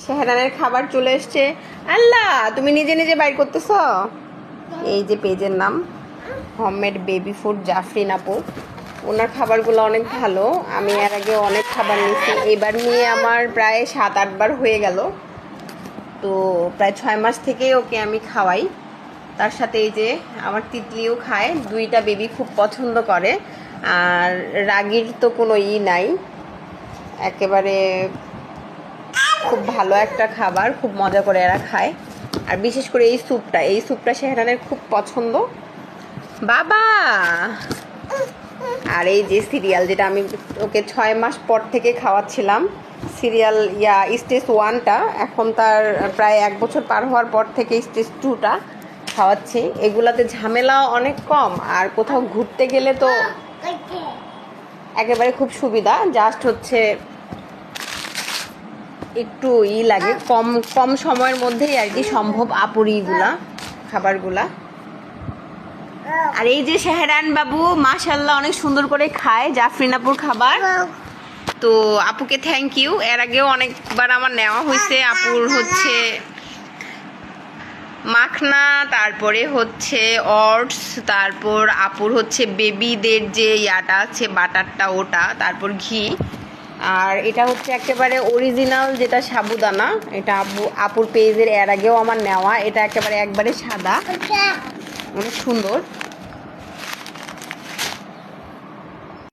শেহরানের খাবার চলে এসছে। আল্লাহ, তুমি নিজে নিজে বাইর করতেছ। এই যে পেজের নাম হোমমেড বেবি ফুড জাফরিন আপু। ওনার খাবারগুলো অনেক ভালো। আমি এর আগে অনেক খাবার নিয়েছি, এবার নিয়ে আমার প্রায় 7-8 বার হয়ে গেল। তো প্রায় 6 মাস থেকেই ওকে আমি খাওয়াই। তার সাথে এই যে আমার তিতলিও খায়, 2টা বেবি খুব পছন্দ করে। আর রাগির তো কোনো নাই, একেবারে খুব ভালো একটা খাবার, খুব মজা করে এরা খায়। আর বিশেষ করে এই স্যুপটা শেহরানের খুব পছন্দ। বাবা, আর এই যে সিরিয়াল, যেটা আমি ওকে 6 মাস পর থেকে খাওয়াচ্ছিলাম, সিরিয়াল স্টেজ 1টা, এখন তার প্রায় 1 বছর পার হওয়ার পর থেকে স্টেজ 2টা খাওয়াচ্ছি। এগুলাতে ঝামেলা অনেক কম, আর কোথাও ঘুরতে গেলে তো একেবারে খুব সুবিধা। জাস্ট হচ্ছে একটু লাগে, কম কম সময়ের মধ্যেই আর কি সম্ভব আপুরিগুলা খাবারগুলা। আর এই যে শেহরান বাবু মাশাআল্লাহ অনেক সুন্দর করে খায় জাফরিন আপুর খাবার। তো আপুকে থ্যাংক ইউ। এর আগেও অনেকবার আমার নেওয়া হয়েছে আপুর হচ্ছে মাখনা, তারপরে হচ্ছে অটস, তারপর আপুর হচ্ছে বেবিদের যে ইয়াটা আছে বাটারটা ওটা, তারপর ঘি। আর এটা হচ্ছে একেবারে অরিজিনাল যেটা সাবুদানা, এটা আপুর পেজের এর আগেও আমার নেওয়া। এটা একেবারে সাদা, অনেক সুন্দর।